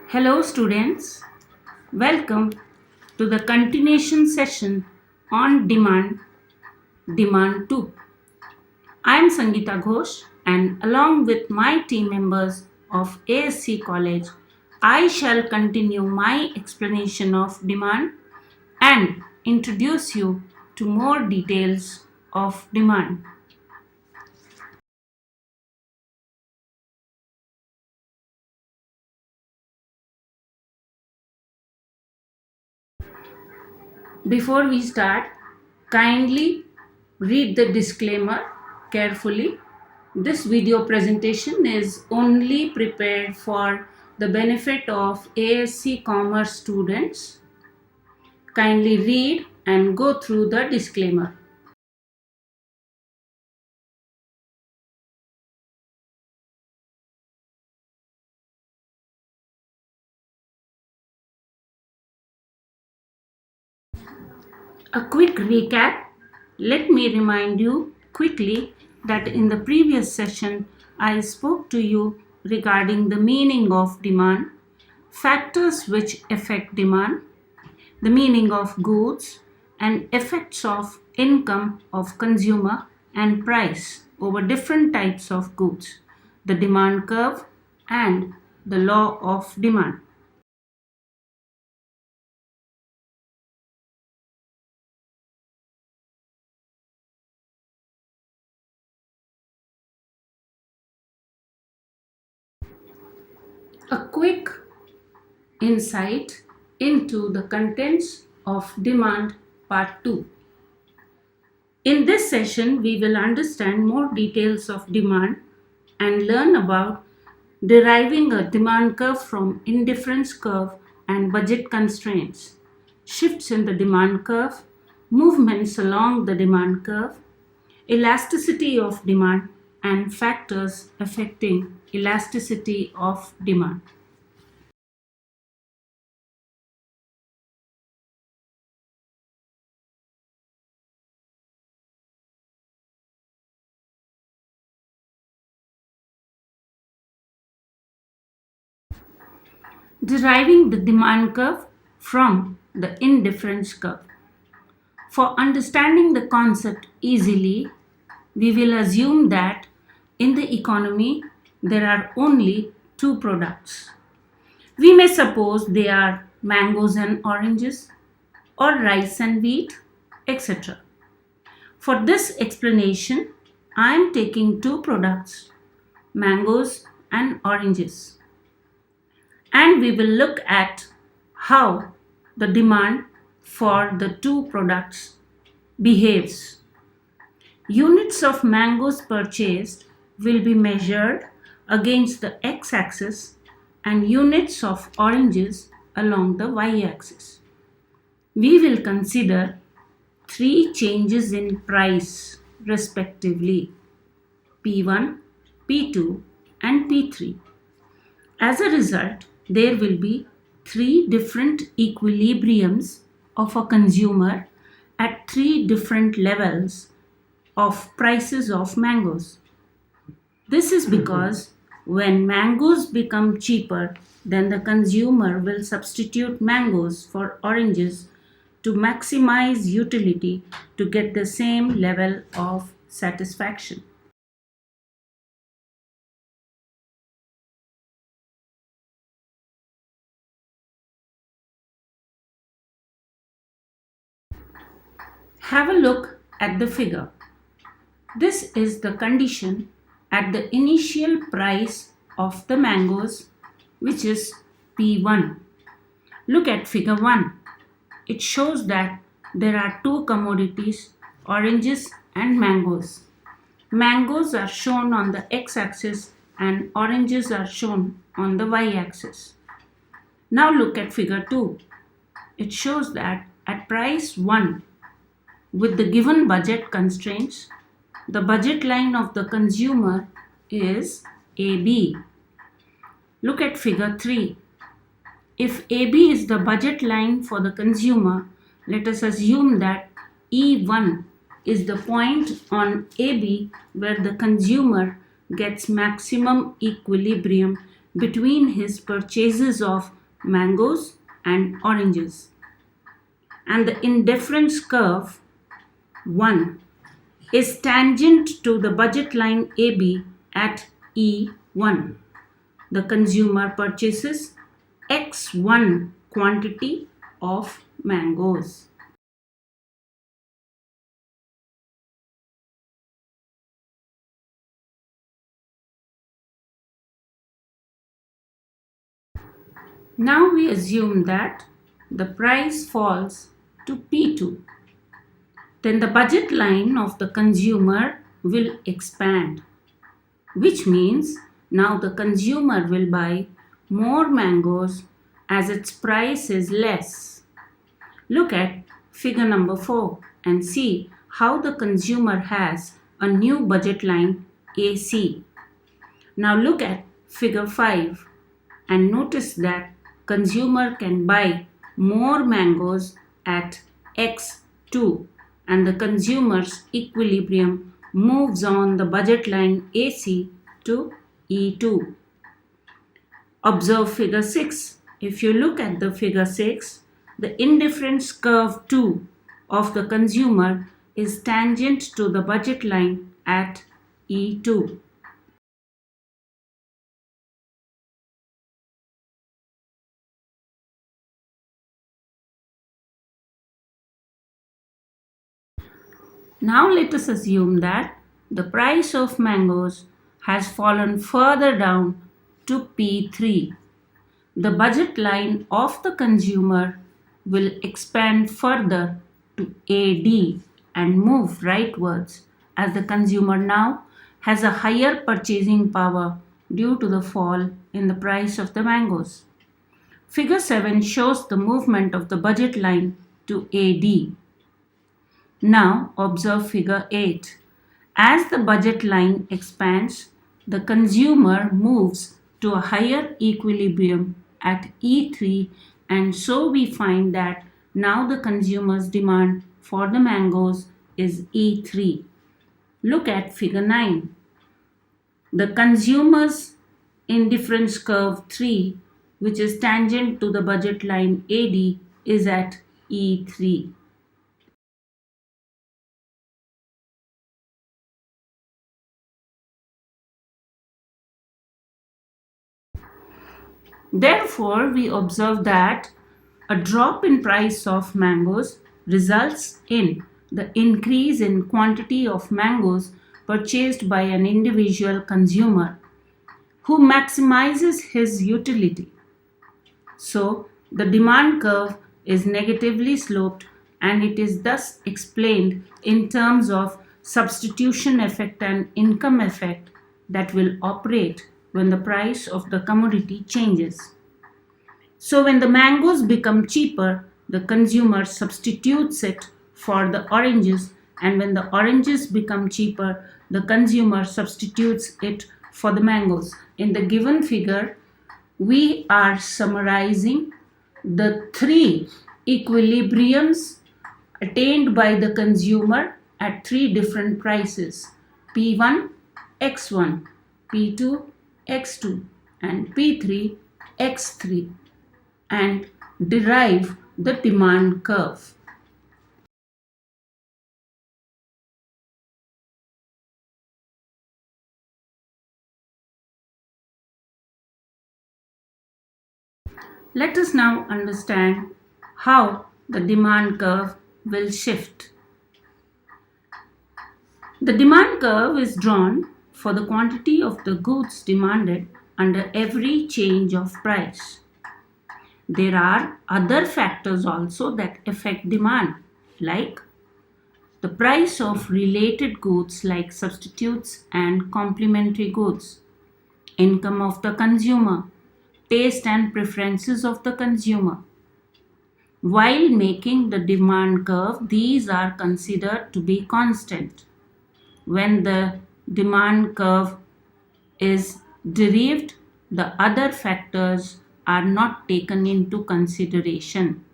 Hello students, welcome to the continuation session on Demand 2. I am Sangeeta Ghosh and along with my team members of ASC College, I shall continue my explanation of demand and introduce you to more details of demand. Before we start, kindly read the disclaimer carefully. This video presentation is only prepared for the benefit of ASC Commerce students. Kindly read and go through the disclaimer. A quick recap. Let me remind you quickly that in the previous session, I spoke to you regarding the meaning of demand, factors which affect demand, the meaning of goods, and effects of income of consumer and price over different types of goods, the demand curve, and the law of demand. A quick insight into the contents of Demand Part 2. In this session, we will understand more details of demand and learn about deriving a demand curve from indifference curve and budget constraints, shifts in the demand curve, movements along the demand curve, elasticity of demand, and factors affecting elasticity of demand. Deriving the demand curve from the indifference curve. For understanding the concept easily, we will assume that in the economy there are only two products. We may suppose they are mangoes and oranges, or rice and wheat, etc. For this explanation, I am taking two products, mangoes and oranges. And we will look at how the demand for the two products behaves. Units of mangoes purchased will be measured against the x-axis and units of oranges along the y-axis. We will consider three changes in price respectively, P1, P2 and P3. As a result, there will be three different equilibriums of a consumer at three different levels of prices of mangoes. This is because when mangoes become cheaper, then the consumer will substitute mangoes for oranges to maximize utility to get the same level of satisfaction. Have a look at the figure. This is the condition at the initial price of the mangoes, which is P1. Look at figure 1. It shows that there are two commodities, oranges and mangoes. Mangoes are shown on the x-axis and oranges are shown on the y-axis. Now look at figure 2. It shows that at price 1, with the given budget constraints, the budget line of the consumer is AB. Look at figure 3. If AB is the budget line for the consumer, let us assume that E1 is the point on AB where the consumer gets maximum equilibrium between his purchases of mangoes and oranges. And the indifference curve 1 is tangent to the budget line AB at E1. The consumer purchases X1 quantity of mangoes. Now we assume that the price falls to P2. Then the budget line of the consumer will expand, which means now the consumer will buy more mangoes as its price is less. Look at figure number 4 and see how the consumer has a new budget line AC. Now look at figure 5 and notice that consumer can buy more mangoes at X2 and the consumer's equilibrium moves on the budget line AC to E2. Observe figure 6. If you look at the figure 6, the indifference curve 2 of the consumer is tangent to the budget line at E2. Now let us assume that the price of mangoes has fallen further down to P3. The budget line of the consumer will expand further to AD and move rightwards as the consumer now has a higher purchasing power due to the fall in the price of the mangoes. Figure 7 shows the movement of the budget line to AD. Now observe figure 8. As the budget line expands, the consumer moves to a higher equilibrium at E3, and so we find that now the consumer's demand for the mangoes is E3. Look at figure 9. The consumer's indifference curve 3, which is tangent to the budget line AD, is at E3. Therefore, we observe that a drop in price of mangoes results in the increase in quantity of mangoes purchased by an individual consumer who maximizes his utility. So, the demand curve is negatively sloped and it is thus explained in terms of substitution effect and income effect that will operate when the price of the commodity changes. So when the mangoes become cheaper, the consumer substitutes it for the oranges, and when the oranges become cheaper, the consumer substitutes it for the mangoes. In the given figure, we are summarizing the three equilibriums attained by the consumer at three different prices: P1, X1, P2, X2, and P3, X3, and derive the demand curve. Let us now understand how the demand curve will shift. The demand curve is drawn for the quantity of the goods demanded under every change of price. There are other factors also that affect demand, like the price of related goods like substitutes and complementary goods, income of the consumer, taste and preferences of the consumer. While making the demand curve, these are considered to be constant. When the demand curve is derived, the other factors are not taken into consideration.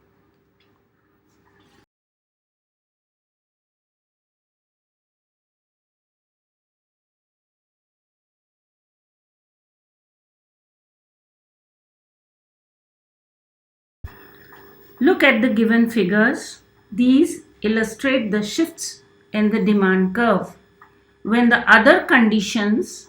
Look at the given figures. These illustrate the shifts in the demand curve when the other conditions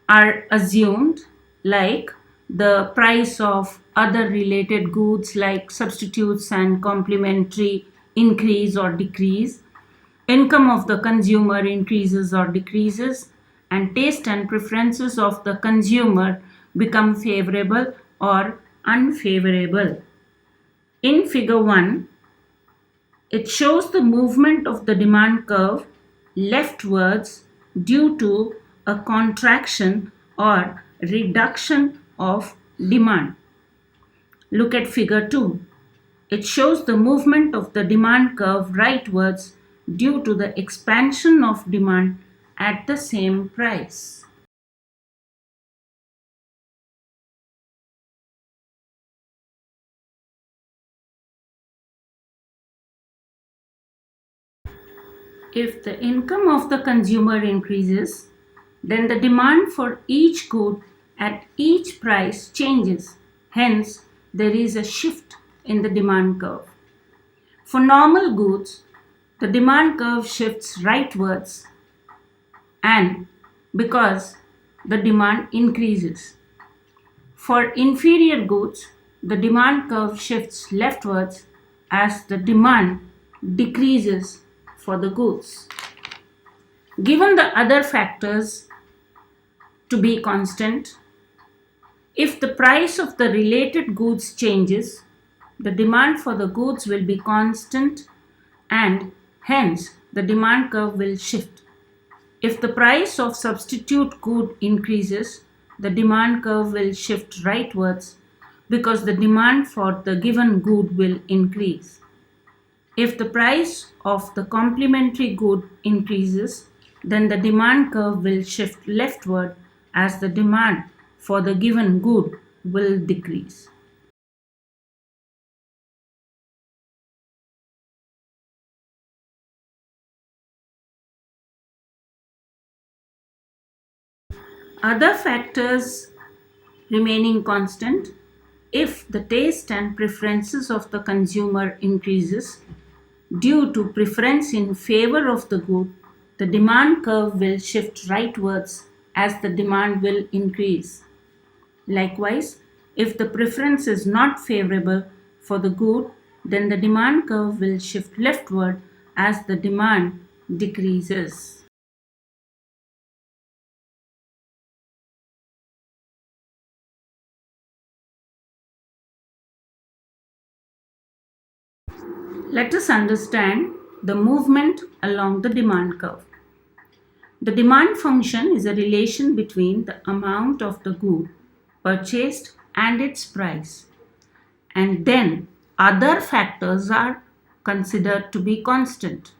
are assumed, like the price of other related goods like substitutes and complementary increase or decrease, income of the consumer increases or decreases, and taste and preferences of the consumer become favorable or unfavorable. In figure 1, it shows the movement of the demand curve leftwards due to a contraction or reduction of demand. Look at figure 2. It shows the movement of the demand curve rightwards due to the expansion of demand at the same price. If the income of the consumer increases, then the demand for each good at each price changes. Hence, there is a shift in the demand curve. For normal goods, the demand curve shifts rightwards and because the demand increases. For inferior goods, the demand curve shifts leftwards as the demand decreases for the goods. Given the other factors to be constant, if the price of the related goods changes, the demand for the goods will be constant and hence the demand curve will shift. If the price of substitute good increases, the demand curve will shift rightwards because the demand for the given good will increase. If the price of the complementary good increases, then the demand curve will shift leftward as the demand for the given good will decrease. Other factors remaining constant, if the taste and preferences of the consumer increases due to preference in favor of the good, the demand curve will shift rightwards as the demand will increase. Likewise, if the preference is not favorable for the good, then the demand curve will shift leftward as the demand decreases. Let us understand the movement along the demand curve. The demand function is a relation between the amount of the good purchased and its price. And then other factors are considered to be constant.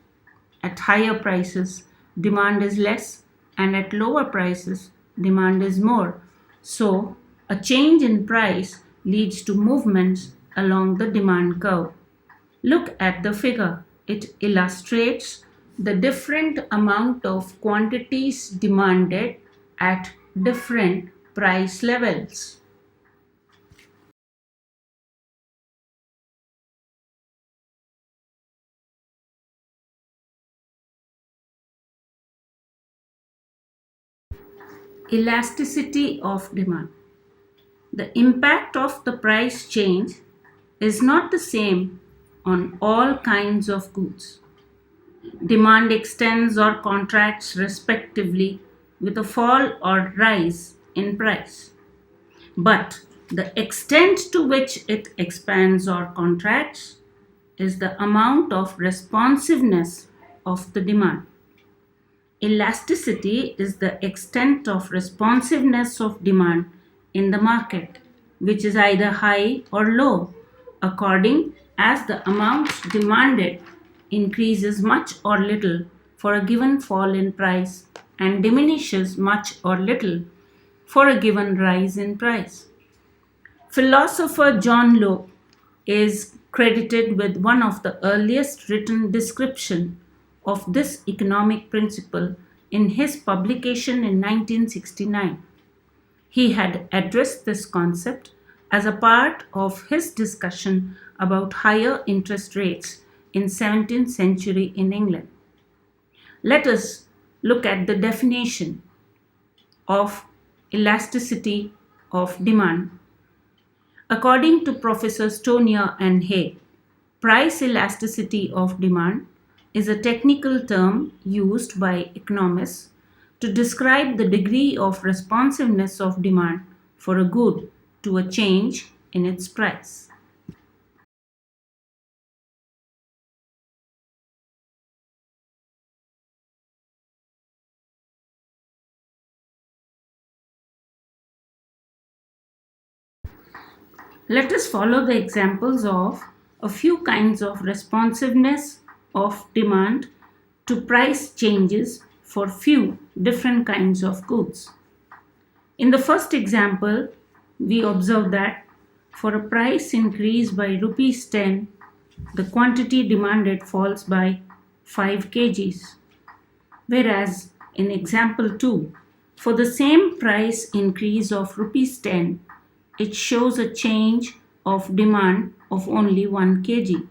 At higher prices, demand is less, and at lower prices, demand is more. So, a change in price leads to movements along the demand curve. Look at the figure. It illustrates the different amount of quantities demanded at different price levels. Elasticity of demand. The impact of the price change is not the same on all kinds of goods. Demand extends or contracts respectively with a fall or rise in price. But the extent to which it expands or contracts is the amount of responsiveness of the demand. Elasticity is the extent of responsiveness of demand in the market, which is either high or low, according as the amount demanded increases much or little for a given fall in price and diminishes much or little for a given rise in price. Philosopher John Locke is credited with one of the earliest written description of this economic principle in his publication in 1969. He had addressed this concept as a part of his discussion about higher interest rates in 17th century in England. Let us look at the definition of elasticity of demand. According to Professor Stonier and Hay, price elasticity of demand is a technical term used by economists to describe the degree of responsiveness of demand for a good to a change in its price. Let us follow the examples of a few kinds of responsiveness of demand to price changes for few different kinds of goods. In the first example, we observe that for a price increase by rupees 10, the quantity demanded falls by 5 kgs. Whereas in example 2, for the same price increase of rupees 10, it shows a change of demand of only 1 kg.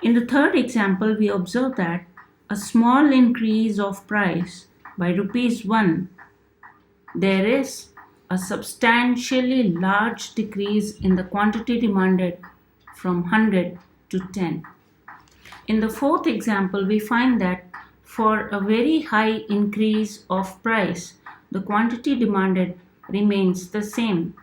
In the third example, we observe that a small increase of price by rupees 1, there is a substantially large decrease in the quantity demanded from 100 to 10. In the fourth example, we find that for a very high increase of price, the quantity demanded remains the same.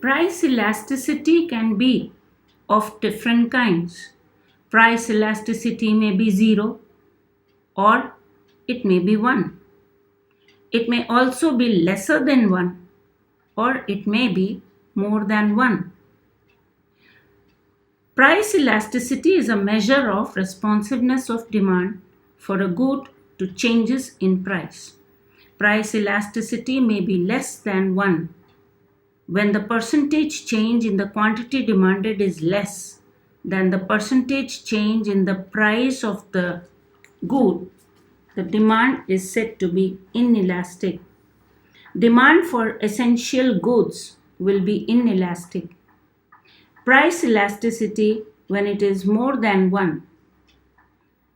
Price elasticity can be of different kinds. Price elasticity may be 0 or it may be 1. It may also be lesser than 1 or it may be more than 1. Price elasticity is a measure of responsiveness of demand for a good to changes in price. Price elasticity may be less than 1 when the percentage change in the quantity demanded is less than the percentage change in the price of the good. The demand is said to be inelastic. Demand for essential goods will be inelastic. Price elasticity when it is more than 1.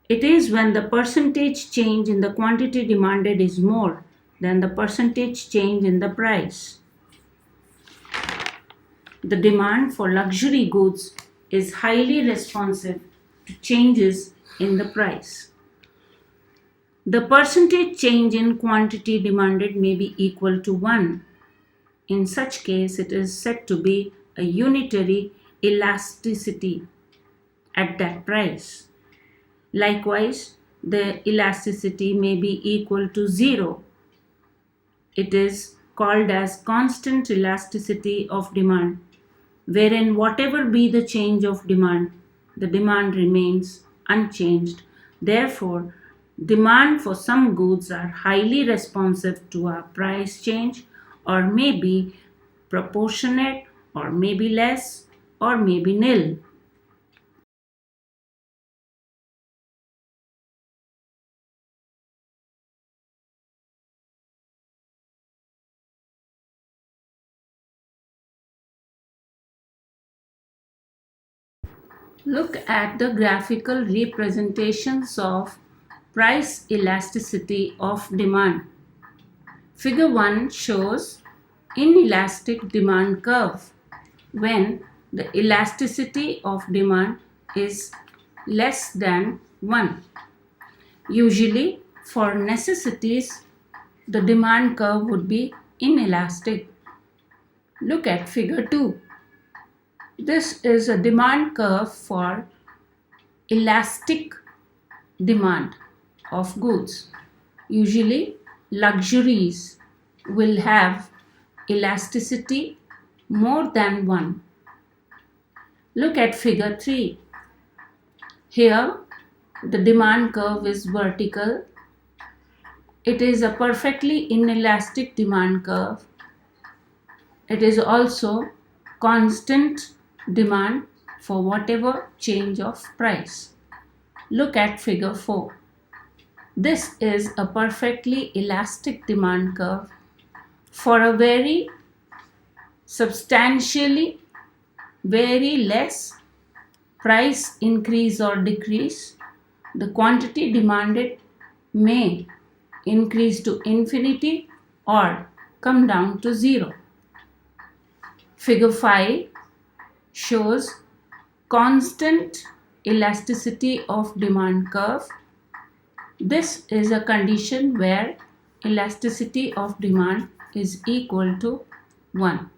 It is when the percentage change in the quantity demanded is more than the percentage change in the price. The demand for luxury goods is highly responsive to changes in the price. The percentage change in quantity demanded may be equal to 1. In such case, it is said to be a unitary elasticity at that price. Likewise, the elasticity may be equal to 0. It is called as constant elasticity of demand, wherein whatever be the change of demand, the demand remains unchanged. Therefore, demand for some goods are highly responsive to a price change or may be proportionate or may be less or may be nil. Look at the graphical representations of price elasticity of demand. Figure 1 shows inelastic demand curve when the elasticity of demand is less than 1. Usually, for necessities, the demand curve would be inelastic. Look at figure 2. This is a demand curve for elastic demand of goods. Usually, luxuries will have elasticity more than 1. Look at figure 3. Here, the demand curve is vertical. It is a perfectly inelastic demand curve. It is also constant demand for whatever change of price. Look at figure 4. This is a perfectly elastic demand curve for a very substantially very less price increase or decrease. The quantity demanded may increase to infinity or come down to zero. Figure 5 shows constant elasticity of demand curve. This is a condition where elasticity of demand is equal to 1.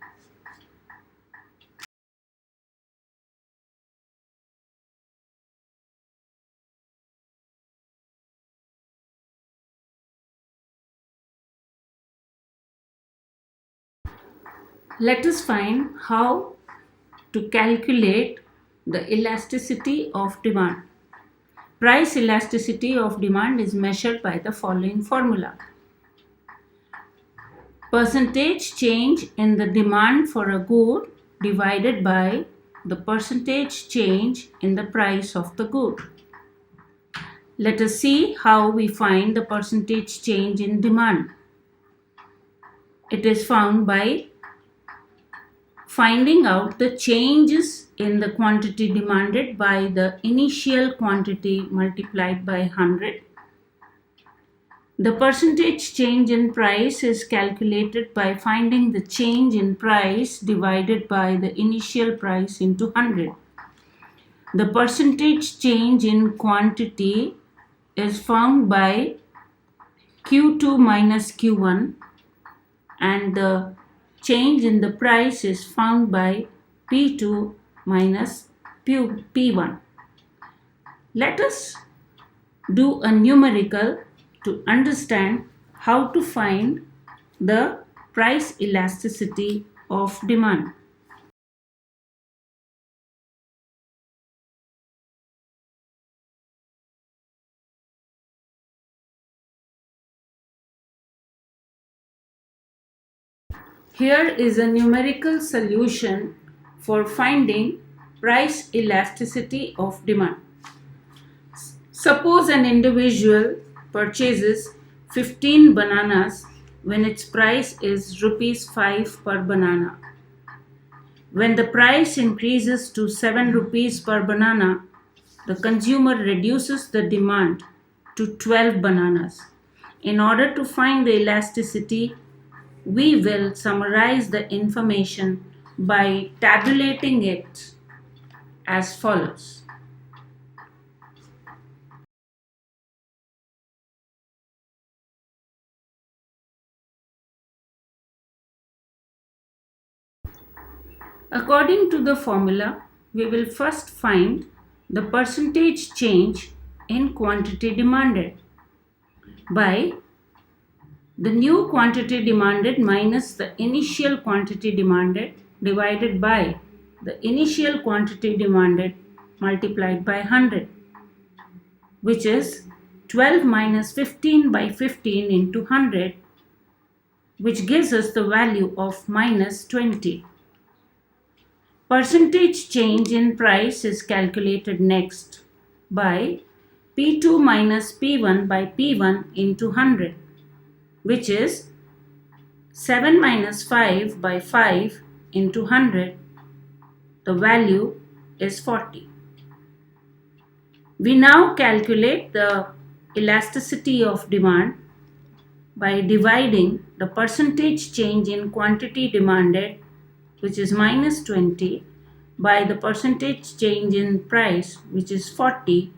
Let us find how to calculate the elasticity of demand. Price elasticity of demand is measured by the following formula. Percentage change in the demand for a good divided by the percentage change in the price of the good. Let us see how we find the percentage change in demand. It is found by finding out the changes in the quantity demanded by the initial quantity multiplied by 100. The percentage change in price is calculated by finding the change in price divided by the initial price into 100. The percentage change in quantity is found by Q2 minus Q1, and the change in the price is found by P2 minus P1. Let us do a numerical to understand how to find the price elasticity of demand. Here is a numerical solution for finding price elasticity of demand. Suppose an individual purchases 15 bananas when its price is rupees 5 per banana. When the price increases to 7 rupees per banana, the consumer reduces the demand to 12 bananas. In order to find the elasticity, we will summarize the information by tabulating it as follows. According to the formula, we will first find the percentage change in quantity demanded by the new quantity demanded minus the initial quantity demanded divided by the initial quantity demanded multiplied by 100, which is 12 minus 15 by 15 into 100, which gives us the value of minus 20. Percentage change in price is calculated next by P2 minus P1 by P1 into 100, which is 7 minus 5 by 5 into 100. The value is 40. We now calculate the elasticity of demand by dividing the percentage change in quantity demanded, which is minus 20, by the percentage change in price, which is 40,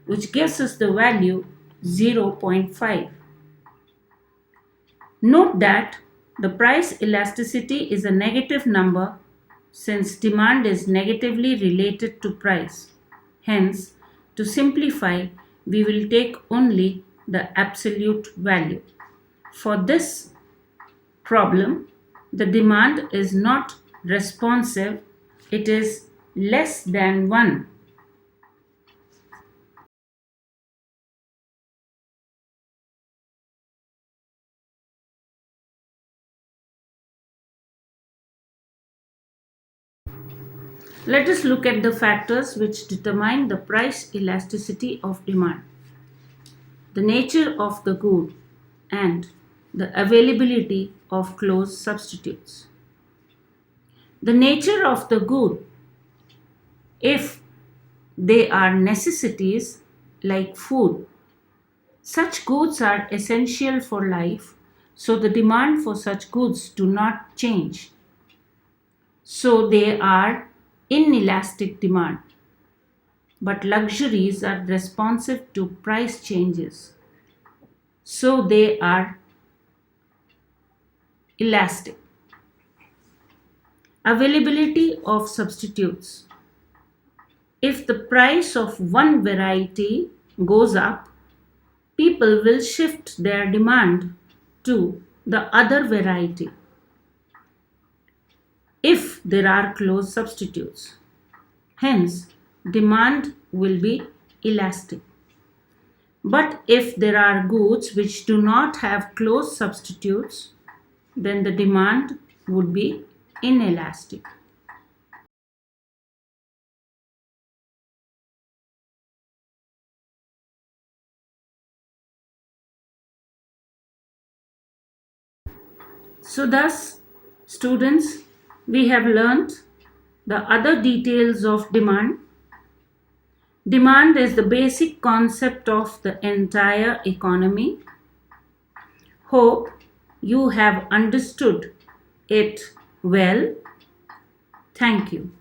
which gives us the value 0.5. Note that the price elasticity is a negative number since demand is negatively related to price. Hence, to simplify, we will take only the absolute value. For this problem, the demand is not responsive, it is less than 1. Let us look at the factors which determine the price elasticity of demand. The nature of the good and the availability of close substitutes. The nature of the good, if they are necessities like food, such goods are essential for life, so the demand for such goods do not change. So they are inelastic demand. But luxuries are responsive to price changes, so they are elastic. Availability of substitutes. If the price of one variety goes up, people will shift their demand to the other variety if there are close substitutes. Hence, demand will be elastic. But if there are goods which do not have close substitutes, then the demand would be inelastic. So, thus, students, we have learnt the other details of demand. Demand is the basic concept of the entire economy. Hope you have understood it well. Thank you.